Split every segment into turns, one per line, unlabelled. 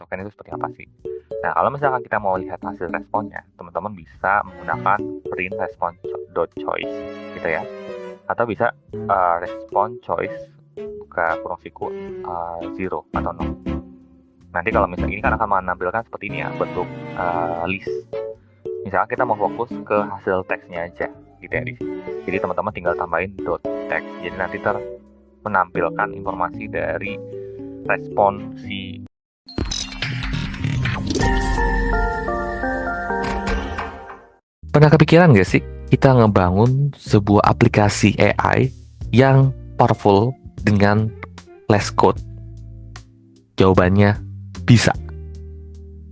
token itu seperti apa sih. Nah, kalau misalkan kita mau lihat hasil responnya, teman-teman bisa menggunakan print response.choice gitu ya. Atau bisa response choice buka kurung siku 0 atau 0. Nanti kalau misalnya ini kan akan menampilkan seperti ini ya, bentuk list. Misalkan kita mau fokus ke hasil teksnya aja gitu ya di sini. Jadi teman-teman tinggal tambahin .text. Jadi nanti menampilkan informasi dari respon si. Pernah kepikiran gak sih kita ngebangun sebuah aplikasi AI yang powerful dengan less code? Jawabannya bisa.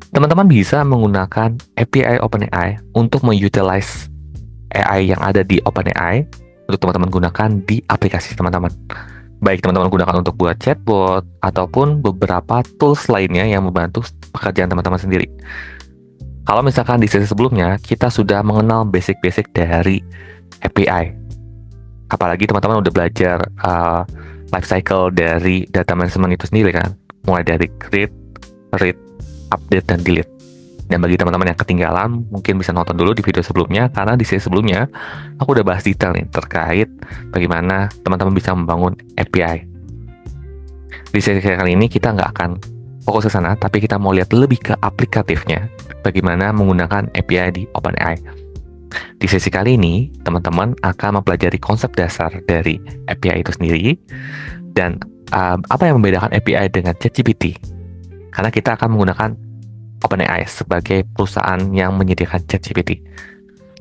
Teman-teman bisa menggunakan API OpenAI untuk mengutilize AI yang ada di OpenAI untuk teman-teman gunakan di aplikasi teman-teman. Baik teman-teman gunakan untuk buat chatbot ataupun beberapa tools lainnya yang membantu pekerjaan teman-teman sendiri. Kalau misalkan di sesi sebelumnya kita sudah mengenal basic-basic dari API, apalagi teman-teman udah belajar life cycle dari data management itu sendiri kan, mulai dari create, read, update, dan delete. Dan bagi teman-teman yang ketinggalan, mungkin bisa nonton dulu di video sebelumnya, karena di sesi sebelumnya aku udah bahas detail nih terkait bagaimana teman-teman bisa membangun API. Di sesi kali ini kita nggak akan fokus ke sana, tapi kita mau lihat lebih ke aplikatifnya, bagaimana menggunakan API di OpenAI. Di sesi kali ini, teman-teman akan mempelajari konsep dasar dari API itu sendiri, dan apa yang membedakan API dengan ChatGPT. Karena kita akan menggunakan OpenAI sebagai perusahaan yang menyediakan ChatGPT.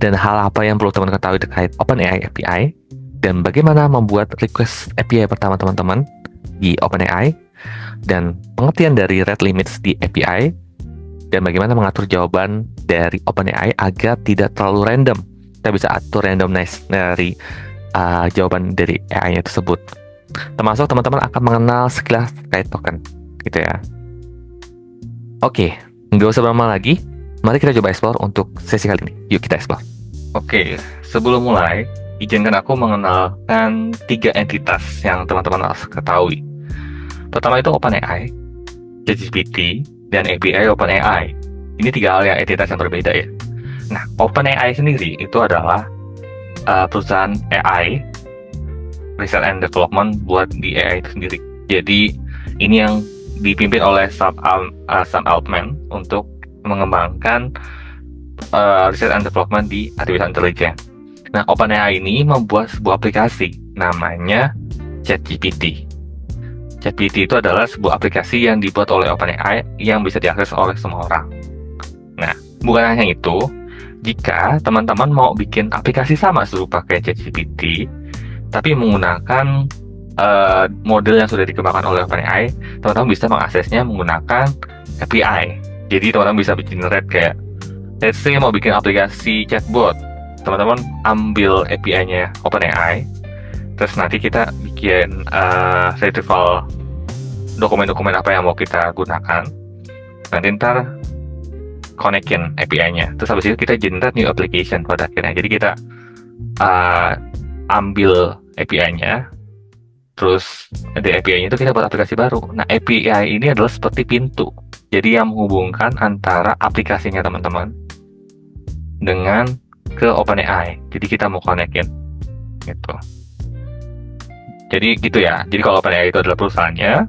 Dan hal apa yang perlu teman-teman ketahui terkait OpenAI API, dan bagaimana membuat request API pertama teman-teman di OpenAI, dan pengertian dari rate limits di API, dan bagaimana mengatur jawaban dari OpenAI agar tidak terlalu random. Kita bisa atur randomness dari jawaban dari AI-nya tersebut. Termasuk teman-teman akan mengenal sekilas terkait token, gitu ya. Oke, nggak usah lama lagi. Mari kita coba explore untuk sesi kali ini. Yuk kita explore. Oke, sebelum mulai, izinkan aku mengenalkan 3 entitas yang teman-teman harus ketahui. Pertama itu OpenAI, ChatGPT, dan API OpenAI. Ini 3 hal yang entitas yang berbeda ya. Nah, OpenAI sendiri itu adalah perusahaan AI, research and development buat di AI itu sendiri. Jadi ini yang dipimpin oleh Sam Altman untuk mengembangkan research and development di artificial intelligence. Nah, OpenAI ini membuat sebuah aplikasi namanya ChatGPT. ChatGPT itu adalah sebuah aplikasi yang dibuat oleh OpenAI yang bisa diakses oleh semua orang. Nah, bukan hanya itu, jika teman-teman mau bikin aplikasi sama serupa kayak ChatGPT, tapi menggunakan model yang sudah dikembangkan oleh OpenAI, teman-teman bisa mengaksesnya menggunakan API. Jadi teman-teman bisa generate kayak, let's say mau bikin aplikasi chatbot, teman-teman ambil API-nya OpenAI, terus nanti kita bikin retrieval dokumen-dokumen apa yang mau kita gunakan, nanti ntar konekin API-nya, terus habis itu kita generate new application pada akhirnya. Jadi kita ambil API-nya, terus dari API-nya itu kita buat aplikasi baru. Nah, API ini adalah seperti pintu, jadi yang menghubungkan antara aplikasinya teman-teman dengan ke OpenAI. Jadi kita mau konekin gitu. Jadi gitu ya. Jadi kalau OpenAI itu adalah perusahaannya,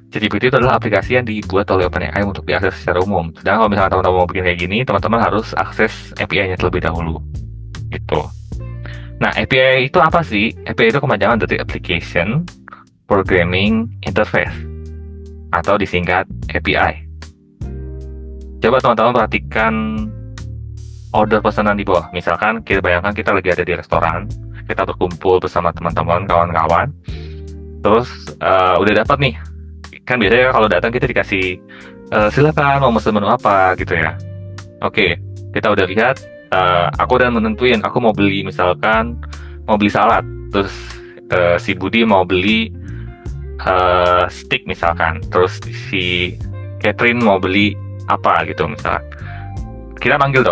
ChatGPT itu adalah aplikasi yang dibuat oleh OpenAI untuk diakses secara umum. Sedangkan kalau misalnya teman-teman mau bikin kayak gini, teman-teman harus akses API-nya terlebih dahulu. Gitu. Nah, API itu apa sih? API itu kepanjangan dari Application Programming Interface, atau disingkat API. Coba teman-teman perhatikan order pesanan di bawah. Misalkan kita bayangkan kita lagi ada di restoran, kita berkumpul bersama teman-teman, kawan-kawan, terus udah dapat nih. Kan biasanya kalau datang kita dikasih silakan mau mesen menu apa gitu ya. Oke, kita udah lihat, aku udah menentuin aku mau beli, misalkan mau beli salad, terus si Budi mau beli steak misalkan, terus si Catherine mau beli apa gitu misalkan. Kita panggil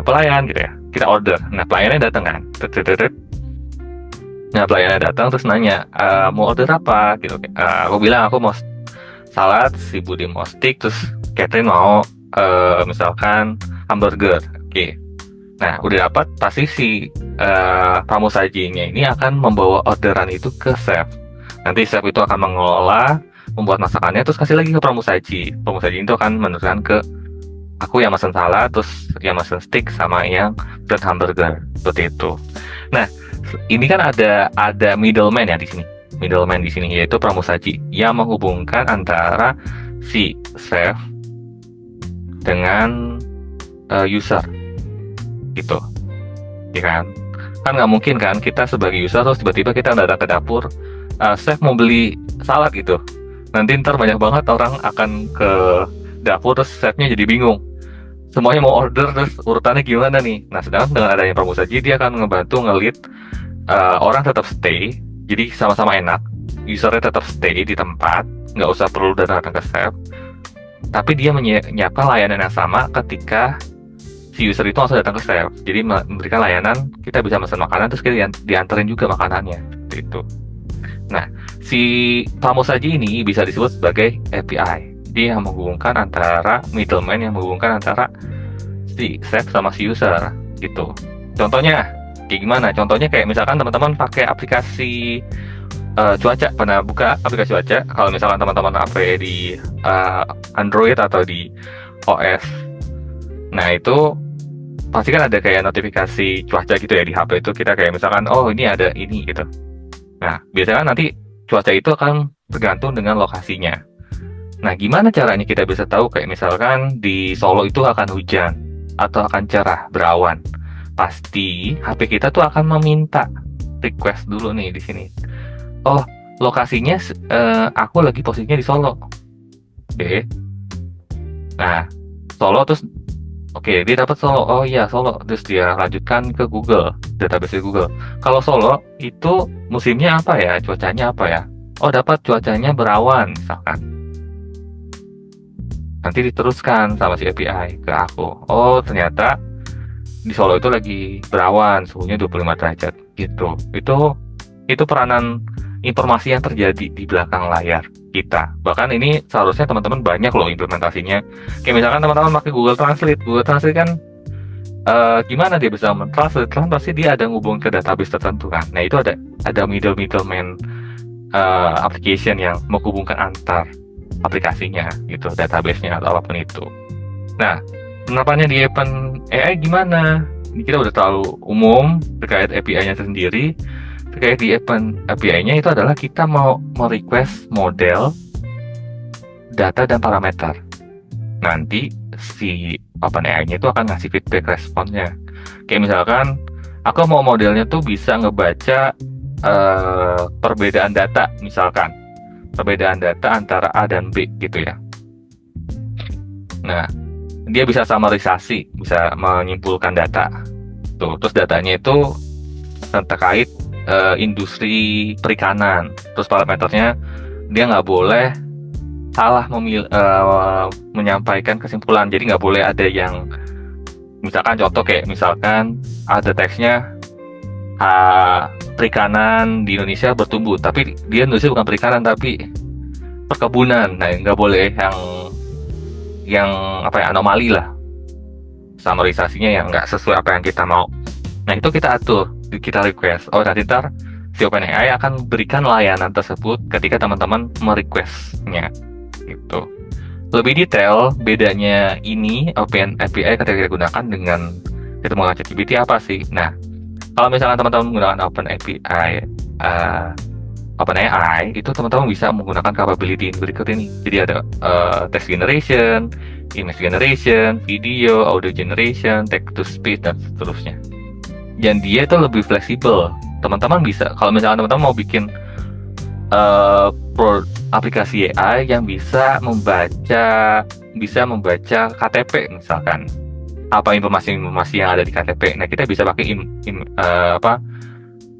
pelayan gitu ya, kita order. Nah, pelayannya datang kan, nah pelayannya datang terus nanya, mau order apa gitu. Aku bilang aku mau salad, si Budi mau steak, terus Catherine mau misalkan hamburger. Oke. Nah, udah dapat, pasti si pramusajinya ini akan membawa orderan itu ke chef. Nanti chef itu akan mengelola, membuat masakannya, terus kasih lagi ke pramusaji. Pramusaji itu akan meneruskan ke aku yang mesen salad, terus yang mesen steak, sama yang pesen hamburger, seperti itu. Nah, ini kan ada middleman ya di sini. Middleman di sini yaitu pramusaji yang menghubungkan antara si chef dengan user gitu, ya kan nggak mungkin kan kita sebagai user terus tiba-tiba kita datang ke dapur, chef mau beli salad gitu, nanti ntar banyak banget orang akan ke dapur terus chefnya jadi bingung semuanya mau order terus urutannya gimana nih. Nah, sedangkan dengan adanya pramusaji dia akan ngebantu ngelit orang tetap stay, jadi sama-sama enak, usernya tetap stay di tempat, nggak usah perlu datang ke chef, tapi dia menyiapkan layanan yang sama ketika si user itu langsung datang ke chef. Jadi memberikan layanan, kita bisa pesan makanan terus kita dianterin juga makanannya, seperti itu. Nah, si pramusaji ini bisa disebut sebagai API. Dia yang menghubungkan antara middleman, yang menghubungkan antara si chef sama si user gitu. Contohnya kayak gimana? Contohnya kayak misalkan teman-teman pakai aplikasi cuaca, pernah buka aplikasi cuaca? Kalau misalkan teman-teman HP di Android atau di OS, nah itu pasti kan ada kayak notifikasi cuaca gitu ya di HP itu, kita kayak misalkan oh ini ada ini gitu. Nah, biasanya nanti cuaca itu akan tergantung dengan lokasinya. Nah, gimana caranya kita bisa tahu kayak misalkan di Solo itu akan hujan atau akan cerah berawan? Pasti HP kita tuh akan meminta request dulu nih di sini. Oh, lokasinya aku lagi posisinya di Solo. Oke. Nah, Solo terus oke, dia dapat Solo. Oh iya, Solo. Terus dia lanjutkan ke Google, database Google. Kalau Solo itu musimnya apa ya? Cuacanya apa ya? Oh, dapat cuacanya berawan misalkan. Nanti diteruskan sama si API ke aku. Oh, ternyata di Solo itu lagi berawan, suhunya 25 derajat gitu. Itu peranan informasi yang terjadi di belakang layar kita. Bahkan ini seharusnya teman-teman banyak loh implementasinya. Kayak misalkan teman-teman pakai Google Translate. Google Translate kan gimana dia bisa mentranslate? Kan pasti dia ada ngubung ke database tertentu kan. Nah, itu ada middleman application yang menghubungkan antar aplikasinya gitu, database-nya atau apapun itu. Nah, penerapannya di Appen AI gimana? Ini kita udah terlalu umum terkait API-nya sendiri. Terkait di Appen API-nya itu adalah kita mau request model, data, dan parameter. Nanti si OpenAI-nya itu akan ngasih feedback responnya. Kayak misalkan aku mau modelnya tuh bisa ngebaca perbedaan data, misalkan perbedaan data antara A dan B gitu ya. Nah, dia bisa summarisasi, bisa menyimpulkan data. Tuh, terus datanya itu terkait industri perikanan. Terus parameternya dia nggak boleh salah menyampaikan kesimpulan. Jadi nggak boleh ada yang misalkan contoh kayak misalkan ada teksnya perikanan di Indonesia bertumbuh, tapi dia Indonesia bukan perikanan tapi perkebunan. Nah, nggak boleh yang apa ya, anomali lah, summarisasinya yang nggak sesuai apa yang kita mau. Nah, itu kita atur, kita request. Oh, nanti ntar si OpenAI akan berikan layanan tersebut ketika teman-teman merequestnya gitu. Lebih detail bedanya ini OpenAPI ketika kita gunakan dengan kita menggunakan ChatGPT apa sih? Nah, kalau misalkan teman-teman menggunakan OpenAI itu teman-teman bisa menggunakan capability berikut ini. Jadi ada text generation, image generation, video, audio generation, text to speech, dan seterusnya. Dan dia itu lebih fleksibel. Teman-teman bisa, kalau misalkan teman-teman mau bikin aplikasi AI yang bisa membaca KTP misalkan, apa informasi yang ada di KTP. Nah, kita bisa pakai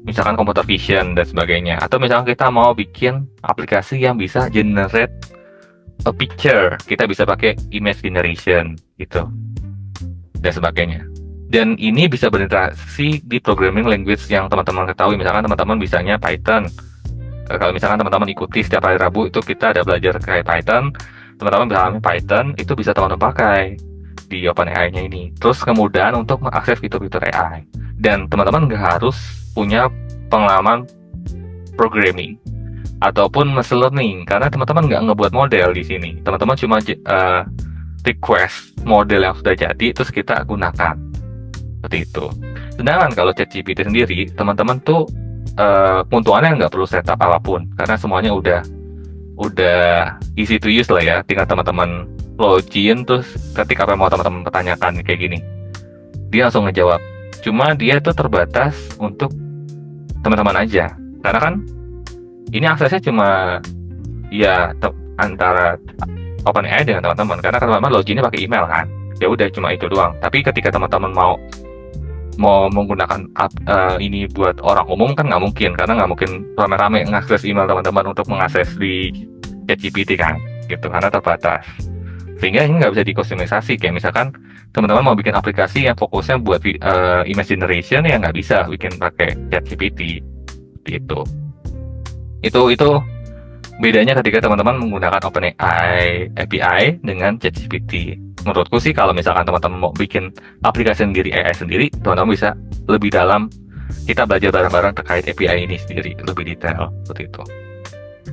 misalkan computer vision dan sebagainya. Atau misalkan kita mau bikin aplikasi yang bisa generate a picture, kita bisa pakai image generation gitu dan sebagainya. Dan ini bisa berinteraksi di programming language yang teman-teman ketahui. Misalkan teman-teman bisanya Python. Kalau misalkan teman-teman ikuti setiap hari Rabu itu kita ada belajar kayak Python. teman-teman pahami Python, itu bisa teman-teman pakai di OpenAI-nya ini. Terus kemudian untuk mengakses fitur-fitur AI. Dan teman-teman nggak harus punya pengalaman programming ataupun machine learning, karena teman-teman nggak ngebuat model di sini. Teman-teman cuma request model yang sudah jadi, terus kita gunakan. Seperti itu. Sedangkan kalau ChatGPT sendiri, teman-teman tuh keuntungannya nggak perlu setup apapun, karena semuanya udah easy to use lah ya. Tinggal teman-teman login, terus ketik apa yang mau teman-teman pertanyakan kayak gini, dia langsung ngejawab. Cuma dia itu terbatas untuk teman-teman aja, karena kan ini aksesnya cuma ya antara OpenAI dengan teman-teman, karena teman-teman loginnya pakai email kan, ya udah cuma itu doang. Tapi ketika teman-teman mau menggunakan ini buat orang umum kan nggak mungkin, karena nggak mungkin rame-rame mengakses email teman-teman untuk mengakses di ChatGPT kan, gitu, karena terbatas. Sehingga ini nggak bisa dikustomisasi. Kayak misalkan teman-teman mau bikin aplikasi yang fokusnya buat image generation, ya nggak bisa bikin pakai ChatGPT, gitu. Itu bedanya ketika teman-teman menggunakan OpenAI API dengan ChatGPT. Menurutku sih kalau misalkan teman-teman mau bikin aplikasi sendiri, AI sendiri, teman-teman bisa lebih dalam, kita belajar bareng-bareng terkait API ini sendiri, lebih detail, seperti itu.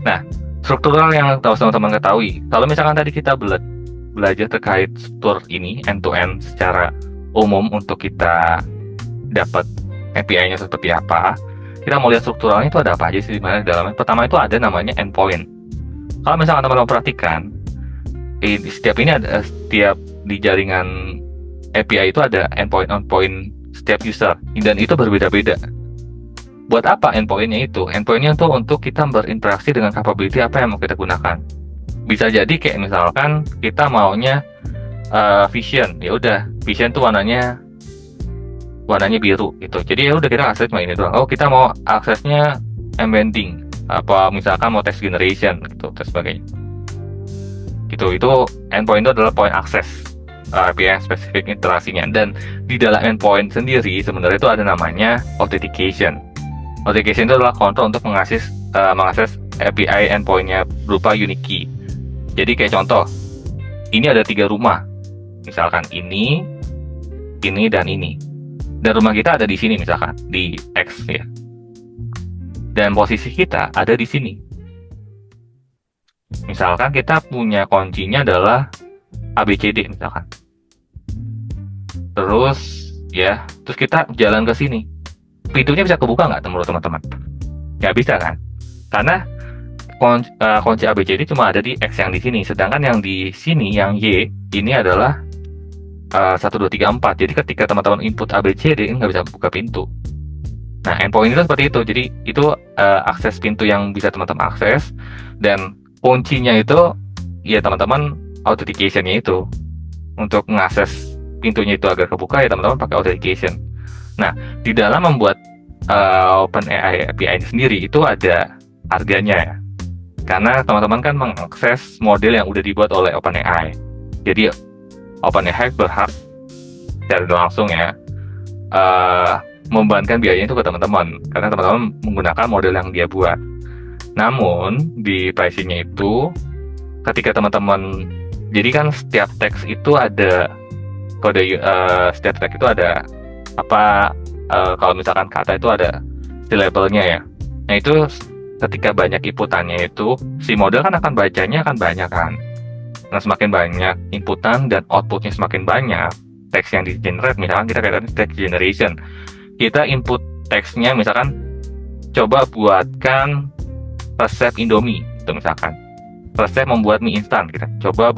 Nah, struktural yang harus teman-teman ketahui, kalau misalkan tadi kita belajar terkait struktur ini, end-to-end secara umum untuk kita dapat API-nya seperti apa, kita mau lihat strukturalnya itu ada apa aja sih di dalamnya. Pertama itu ada namanya endpoint. Kalau misalkan teman-teman perhatikan, setiap di jaringan API itu ada endpoint setiap user, dan itu berbeda-beda. Buat apa endpointnya itu? Endpointnya itu untuk kita berinteraksi dengan capability apa yang mau kita gunakan. Bisa jadi kayak misalkan kita maunya vision, ya udah vision tuh warnanya biru gitu. Jadi ya udah kita akses cuma ini doang. Oh, kita mau aksesnya embedding, apa misalkan mau text generation gitu, dan sebagainya. Gitu, itu endpoint itu adalah point akses API spesifik interaksinya. Dan di dalam endpoint sendiri sebenarnya itu ada namanya authentication. Authentication itu adalah kontrol untuk mengakses API endpointnya berupa unique key. Jadi kayak contoh, ini ada 3 rumah, misalkan ini, dan ini. Dan rumah kita ada di sini misalkan, di X ya. Dan posisi kita ada di sini. Misalkan kita punya kuncinya adalah ABCD misalkan. Terus kita jalan ke sini. Pintunya bisa kebuka nggak menurut teman-teman? Nggak bisa kan? Karena kunci ABCD cuma ada di X yang di sini, sedangkan yang di sini, yang Y, ini adalah 1, 2, 3, 4. Jadi ketika teman-teman input ABCD, ini nggak bisa buka pintu. Nah, endpoint itu seperti itu. Jadi itu akses pintu yang bisa teman-teman akses, dan kuncinya itu ya teman-teman authentication-nya itu. Untuk mengakses pintunya itu agar kebuka, ya teman-teman pakai authentication. Nah, di dalam membuat OpenAI API ini sendiri itu ada harganya ya. Karena teman-teman kan mengakses model yang udah dibuat oleh OpenAI. Jadi OpenAI berhak secara langsung ya membebankan biayanya itu ke teman-teman, karena teman-teman menggunakan model yang dia buat. Namun di pricing-nya itu, ketika teman-teman, jadi kan setiap teks itu ada kode, setiap teks itu ada apa, kalau misalkan kata itu ada syllable-nya ya. Nah itu ketika banyak inputannya itu, si model kan akan bacanya akan banyak kan. Nah semakin banyak inputan dan outputnya semakin banyak, teks yang di-generate, misalkan kita katakan text generation, kita input teksnya misalkan coba buatkan resep Indomie itu misalkan, resep membuat mie instan, kita coba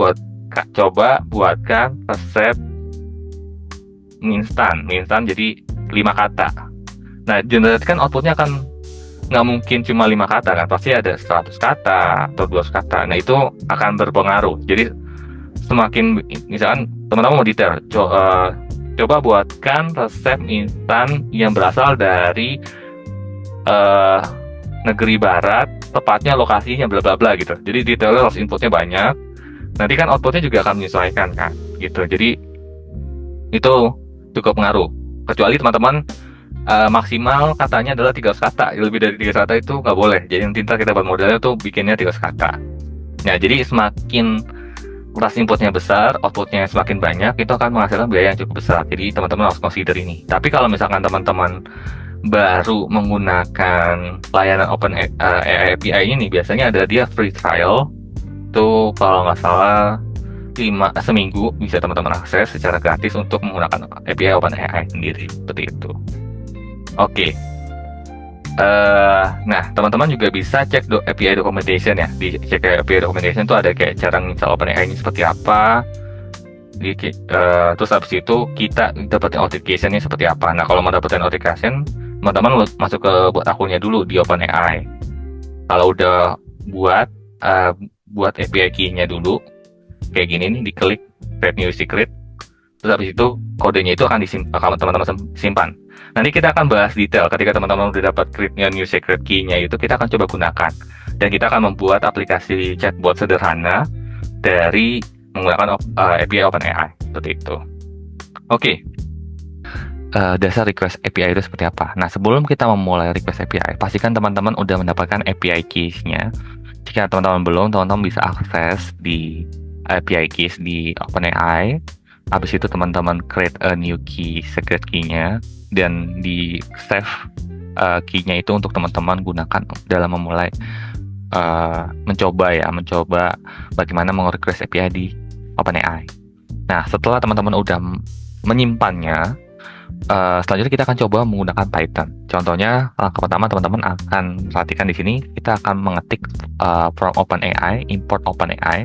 buatkan resep mie instan jadi 5 kata. Nah generate kan outputnya akan nggak mungkin cuma 5 kata kan, pasti ada 100 kata atau 200 kata. Nah itu akan berpengaruh. Jadi semakin, misalkan teman-teman mau detail, coba buatkan resep instan yang berasal dari negeri barat, tepatnya lokasinya bla bla bla gitu. Jadi detailnya harus inputnya banyak. Nanti kan outputnya juga akan menyesuaikan kan gitu. Jadi itu cukup pengaruh. Kecuali teman-teman maksimal katanya adalah 300 kata, lebih dari 300 kata itu nggak boleh. Jadi nanti kita buat modelnya tuh bikinnya 300 kata. Nah jadi semakin keras inputnya besar, outputnya semakin banyak, itu akan menghasilkan biaya yang cukup besar. Jadi teman-teman harus consider ini. Tapi kalau misalkan teman-teman baru menggunakan layanan AI API ini, biasanya ada dia free trial. Itu kalau nggak salah seminggu bisa teman-teman akses secara gratis untuk menggunakan API OpenAI sendiri. Seperti itu. Oke. Nah, teman-teman juga bisa cek API documentation ya. Di cek API documentation itu ada kayak cara install OpenAI ini seperti apa. Terus habis itu kita dapetin authentication-nya seperti apa. Nah, kalau mau dapetin authentication, teman-teman masuk ke buat akunnya dulu di OpenAI. Kalau udah buat API key-nya dulu, kayak gini nih, diklik create new secret. Terus habis itu kodenya itu akan teman-teman simpan. Nanti kita akan bahas detail ketika teman-teman udah dapat create new secret key-nya itu, kita akan coba gunakan. Dan kita akan membuat aplikasi chatbot sederhana dari menggunakan API OpenAI seperti itu. Oke. Dasar request API itu seperti apa? Nah, sebelum kita memulai request API, pastikan teman-teman udah mendapatkan API keys-nya. Jika teman-teman belum, teman-teman bisa akses di API keys di OpenAI. Habis itu teman-teman create a new key, secret key-nya, dan di save key-nya itu untuk teman-teman gunakan dalam memulai mencoba bagaimana meng-request API di OpenAI. Nah, setelah teman-teman udah menyimpannya, selanjutnya kita akan coba menggunakan Python. Contohnya, langkah pertama teman-teman akan perhatikan di sini, kita akan mengetik from OpenAI, import OpenAI.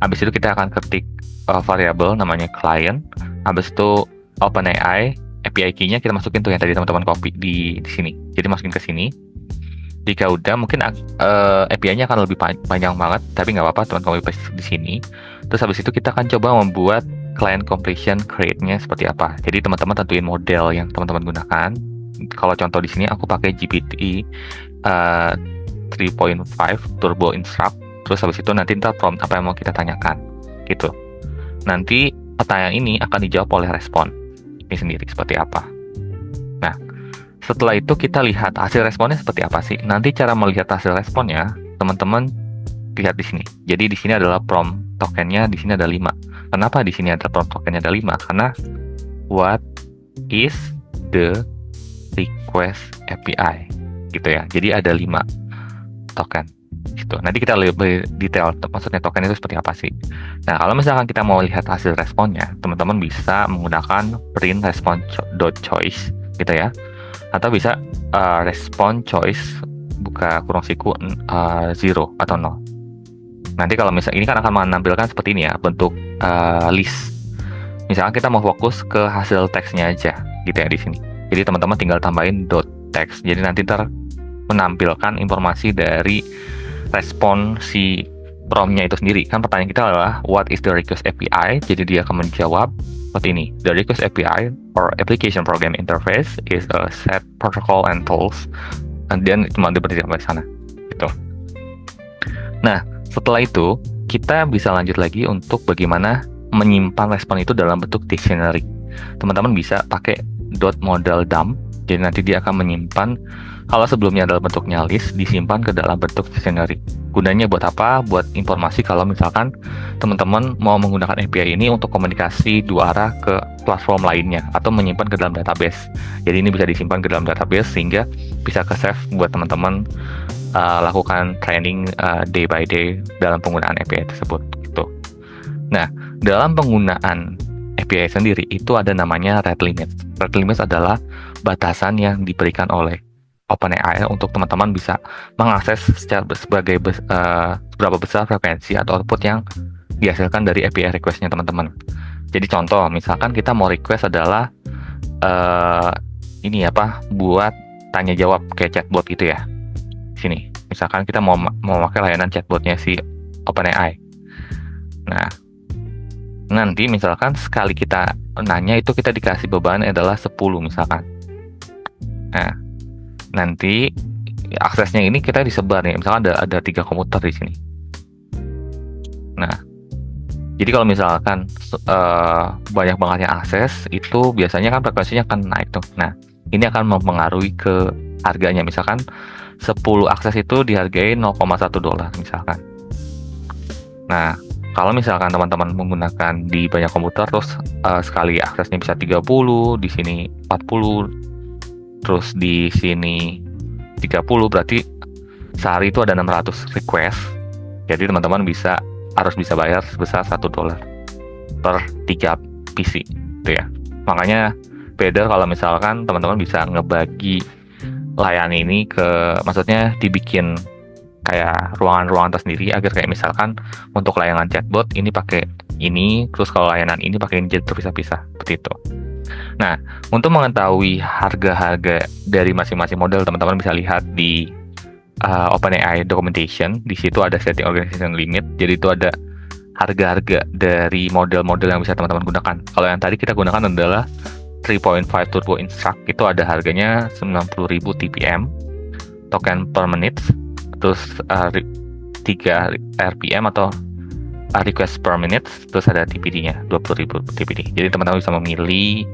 Habis itu kita akan ketik variable namanya client. Habis itu OpenAI, API key-nya kita masukin tuh yang tadi teman-teman copy di sini. Jadi masukin ke sini. Jika udah, mungkin API-nya akan lebih panjang banget, tapi nggak apa-apa, teman-teman copy paste di sini. Terus habis itu kita akan coba membuat client completion create-nya seperti apa. Jadi teman-teman tentuin model yang teman-teman gunakan. Kalau contoh di sini aku pakai GPT 3.5 Turbo Instruct. Terus habis itu nanti ntar prompt apa yang mau kita tanyakan, gitu. Nanti pertanyaan ini akan dijawab oleh respon ini sendiri seperti apa. Nah, setelah itu kita lihat hasil responnya seperti apa sih. Nanti cara melihat hasil responnya, teman-teman lihat di sini. Jadi di sini adalah prompt tokennya, di sini ada 5. Kenapa di sini ada prompt tokennya ada 5? Karena what is the request API, gitu ya. Jadi ada 5 token. Gitu. Nanti kita lebih detail, maksudnya token itu seperti apa sih. Nah, kalau misalkan kita mau lihat hasil responnya, teman-teman bisa menggunakan print response.choice, gitu ya. Atau bisa response choice buka kurung siku 0 atau 0. Nanti kalau misalnya ini kan akan menampilkan seperti ini ya, bentuk list. Misalkan kita mau fokus ke hasil teksnya aja, gitu ya di sini. Jadi teman-teman tinggal tambahin .text. Jadi nanti menampilkan informasi dari respon si prompt-nya itu sendiri. Kan pertanyaan kita adalah what is the request API? Jadi dia akan menjawab seperti ini. The request API or application program interface is a set protocol and tools. Dan cuma diberi sampai sana. Gitu. Nah, setelah itu kita bisa lanjut lagi untuk bagaimana menyimpan respon itu dalam bentuk dictionary. Teman-teman bisa pakai .model dump. Jadi nanti dia akan menyimpan, kalau sebelumnya dalam bentuknya list, disimpan ke dalam bentuk dictionary. Gunanya buat apa? Buat informasi kalau misalkan teman-teman mau menggunakan API ini untuk komunikasi dua arah ke platform lainnya, atau menyimpan ke dalam database. Jadi ini bisa disimpan ke dalam database sehingga bisa ke save buat teman-teman lakukan training day by day dalam penggunaan API tersebut. Gitu. Nah, dalam penggunaan API sendiri itu ada namanya rate limit. Rate limit adalah batasan yang diberikan oleh OpenAI untuk teman-teman bisa mengakses seberapa besar frekuensi atau output yang dihasilkan dari API request-nya teman-teman. Jadi contoh, misalkan kita mau request adalah buat tanya jawab kayak chatbot gitu ya. Sini, misalkan kita mau pakai layanan chatbotnya si OpenAI. Nah, nanti misalkan sekali kita nanya itu kita dikasih beban adalah 10 misalkan. Nah, nanti aksesnya ini kita disebar nih, misalkan ada 3 komputer di sini. Nah, jadi kalau misalkan banyak banget yang akses, itu biasanya kan frekuensinya akan naik tuh. Nah, ini akan mempengaruhi ke harganya. Misalkan 10 akses itu dihargai $0,1 misalkan. Nah, Kalau misalkan teman-teman menggunakan di banyak komputer, terus sekali aksesnya bisa 30, di sini 40, terus di sini 30, berarti sehari itu ada 600 request. Jadi teman-teman harus bisa bayar sebesar $1 per 3 PC, gitu ya. Makanya better kalau misalkan teman-teman bisa ngebagi layanan ini maksudnya dibikin kayak ruangan-ruangan tersendiri, agar kayak misalkan untuk layanan chatbot ini pakai ini, terus kalau layanan ini pakai ini, jadi terpisah-pisah seperti itu. Nah, untuk mengetahui harga-harga dari masing-masing model, teman-teman bisa lihat di OpenAI documentation. Di situ ada setting organization limit, jadi itu ada harga-harga dari model-model yang bisa teman-teman gunakan. Kalau yang tadi kita gunakan adalah 3.5 Turbo Instruct, itu ada harganya 90.000 TPM token per minute, terus 3 RPM atau request per minute, terus ada TPD-nya 20.000 TPD. Jadi teman-teman bisa memilih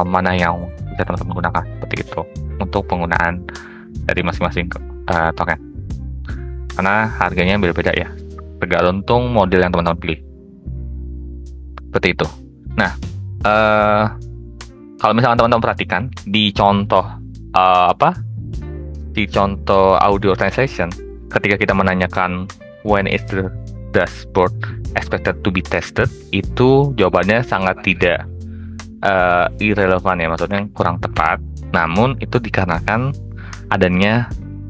mana yang bisa teman-teman gunakan seperti itu untuk penggunaan dari masing-masing token, karena harganya beda-beda ya, tergantung model yang teman-teman pilih seperti itu. Nah, kalau misalkan teman-teman perhatikan di contoh di contoh audio translation, ketika kita menanyakan when is the dashboard expected to be tested, itu jawabannya sangat tidak irrelevant ya, maksudnya kurang tepat. Namun itu dikarenakan adanya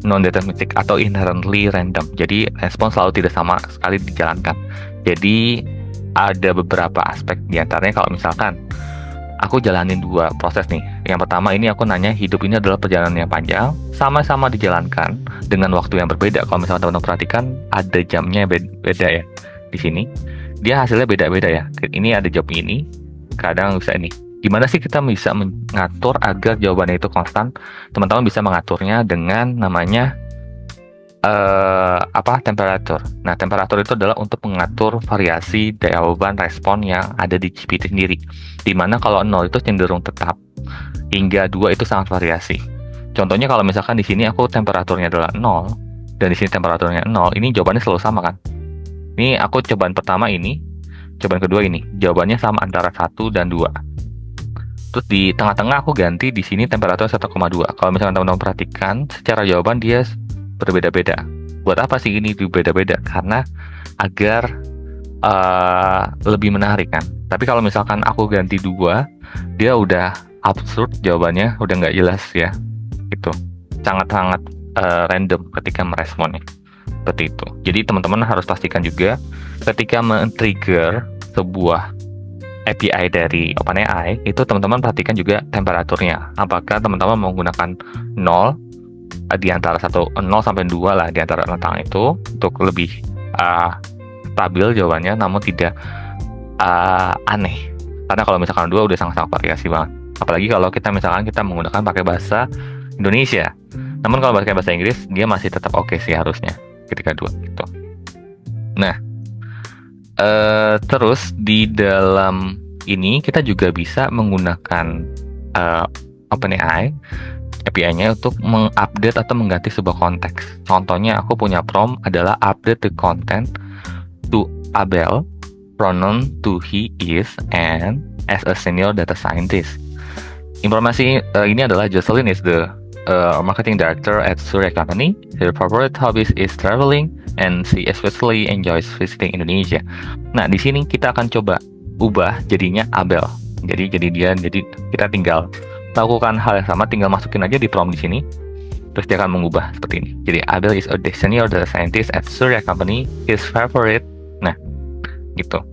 non-deterministic atau inherently random. Jadi respon selalu tidak sama sekali dijalankan. Jadi ada beberapa aspek, diantaranya kalau misalkan aku jalanin 2 proses nih. Yang pertama ini aku nanya hidup ini adalah perjalanan yang panjang, sama-sama dijalankan dengan waktu yang berbeda. Kalau misalnya teman-teman perhatikan ada jamnya beda ya di sini. Dia hasilnya beda-beda ya. Ini ada jawab ini, kadang bisa ini. Gimana sih kita bisa mengatur agar jawabannya itu konstan? Teman-teman bisa mengaturnya dengan namanya temperatur. Nah, temperatur itu adalah untuk mengatur variasi jawaban respon yang ada di GPT sendiri. Dimana kalau 0 itu cenderung tetap, hingga 2 itu sangat variasi. Contohnya kalau misalkan di sini aku temperaturnya adalah 0, dan di sini temperaturnya 0, ini jawabannya selalu sama kan? Ini aku cobaan pertama ini, cobaan kedua ini, jawabannya sama antara 1 dan 2. Terus di tengah-tengah aku ganti di sini temperatur 1,2. Kalau misalkan teman-teman perhatikan, secara jawaban dia berbeda-beda. Buat apa sih ini berbeda-beda? Karena agar lebih menarik kan. Tapi kalau misalkan aku ganti 2, dia udah absurd jawabannya, udah nggak jelas ya. Itu sangat-sangat random ketika meresponnya. Seperti itu. Jadi teman-teman harus pastikan juga ketika men-trigger sebuah API dari OpenAI, itu teman-teman perhatikan juga temperaturnya. Apakah teman-teman menggunakan 0 di antara 0 sampai 2 lah di antara rentang itu untuk lebih stabil jawabannya, namun tidak aneh. Karena kalau misalkan 2 udah sangat-sangat variasi banget. Apalagi kalau kita misalkan kita menggunakan pakai bahasa Indonesia. Namun kalau pakai bahasa Inggris dia masih tetap oke sih harusnya ketika 2 gitu. Nah, terus di dalam ini kita juga bisa menggunakan OpenAI API-nya untuk mengupdate atau mengganti sebuah konteks. Contohnya aku punya prompt adalah update the content to Abel, pronoun to he is, and as a senior data scientist. Informasi ini adalah Jocelyn is the marketing director at Surya Company. Her favorite hobbies is traveling, and she especially enjoys visiting Indonesia. Nah, di sini kita akan coba ubah jadinya Abel. Jadi kita tinggal lakukan hal yang sama, tinggal masukin aja di prompt di sini. Terus dia akan mengubah seperti ini. Jadi Abel is a senior data scientist at Surya Company. His favorite. Nah, gitu.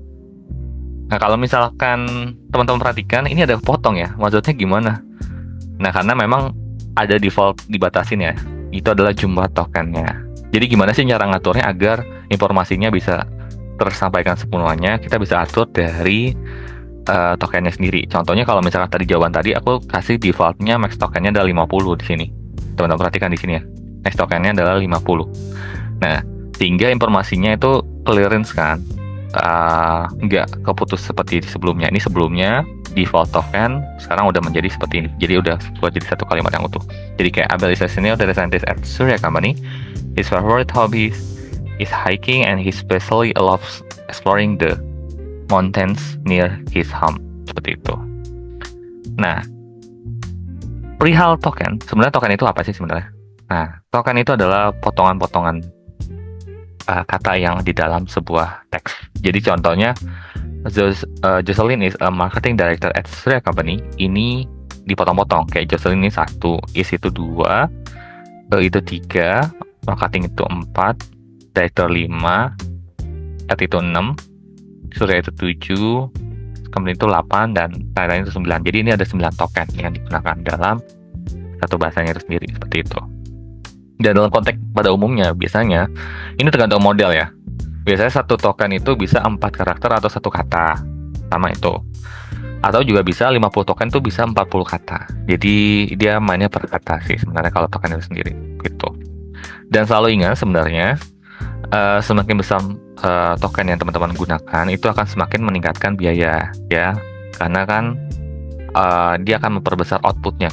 Nah, kalau misalkan teman-teman perhatikan, ini ada potong ya. Maksudnya gimana? Nah, karena memang ada default dibatasin ya. Itu adalah jumlah tokennya. Jadi gimana sih cara ngaturnya agar informasinya bisa tersampaikan sepenuhnya? Kita bisa atur dari tokennya sendiri. Contohnya kalau misalkan tadi jawaban tadi aku kasih defaultnya max tokennya adalah 50 di sini. Teman-teman perhatikan di sini ya. Max tokennya adalah 50. Nah, sehingga informasinya itu clearance kan. Nggak keputus seperti sebelumnya. Ini sebelumnya default token sekarang udah menjadi seperti ini. Jadi udah buat jadi satu kalimat yang utuh. Jadi kayak Abel is a senior data scientist at Surya Company. His favorite hobby is hiking and he especially loves exploring the mountains near his home. Seperti itu. Nah, perihal token, sebenarnya token itu apa sih sebenarnya? Nah, token itu adalah potongan-potongan kata yang di dalam sebuah teks. Jadi contohnya, Jocelyn is a marketing director at Surya Company. Ini dipotong-potong, kayak Jocelyn ini 1, is itu 2, itu 3, marketing itu 4, director 5, at itu 6, Surya itu 7, company itu 8, dan lain-lain itu 9. Jadi ini ada 9 token yang digunakan dalam satu bahasanya itu sendiri, seperti itu. Dan dalam konteks pada umumnya, biasanya ini tergantung model ya. Biasanya satu token itu bisa 4 karakter atau 1 kata, sama itu. Atau juga bisa 50 token itu bisa 40 kata. Jadi dia mainnya per kata sih sebenarnya kalau token itu sendiri, gitu. Dan selalu ingat sebenarnya semakin besar token yang teman-teman gunakan, itu akan semakin meningkatkan biaya ya, karena kan dia akan memperbesar outputnya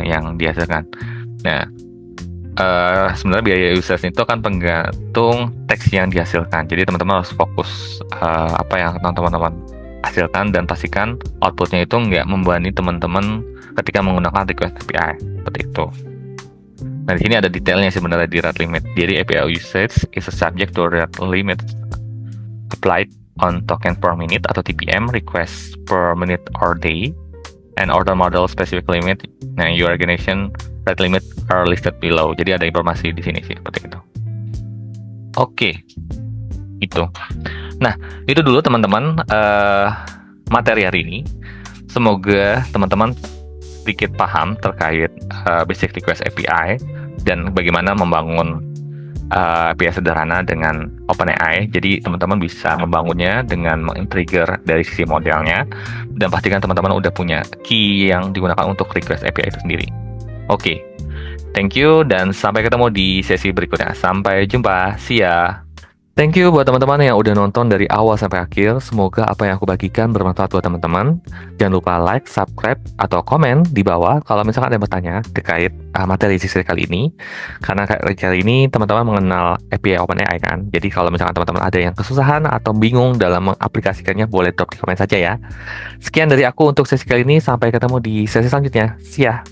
yang dihasilkan. Nah, sebenarnya biaya usage itu akan tergantung teks yang dihasilkan. Jadi teman-teman harus fokus apa yang teman-teman hasilkan dan pastikan outputnya itu nggak membebani teman-teman ketika menggunakan request API seperti itu. Nah, di sini ada detailnya sebenarnya di rate limit. Jadi API usage is a subject to rate limit applied on token per minute atau TPM, request per minute or day, and order model specific limit. Nah, your organization rate limit are listed below. Jadi ada informasi di sini sih seperti itu. Oke, itu. Nah, itu dulu teman-teman materi hari ini. Semoga teman-teman sedikit paham terkait basic request API dan bagaimana membangun API sederhana dengan OpenAI. Jadi teman-teman bisa membangunnya dengan men-trigger dari sisi modelnya, dan pastikan teman-teman udah punya key yang digunakan untuk request API itu sendiri. Oke, thank you dan sampai ketemu di sesi berikutnya. Sampai jumpa, see ya. Thank you buat teman-teman yang udah nonton dari awal sampai akhir. Semoga apa yang aku bagikan bermanfaat buat teman-teman. Jangan lupa like, subscribe, atau komen di bawah kalau misalkan ada yang bertanya terkait materi sesi kali ini. Karena kali ini teman-teman mengenal API OpenAI kan. Jadi kalau misalkan teman-teman ada yang kesusahan atau bingung dalam mengaplikasikannya, boleh drop di komen saja ya. Sekian dari aku untuk sesi kali ini. Sampai ketemu di sesi selanjutnya. See ya.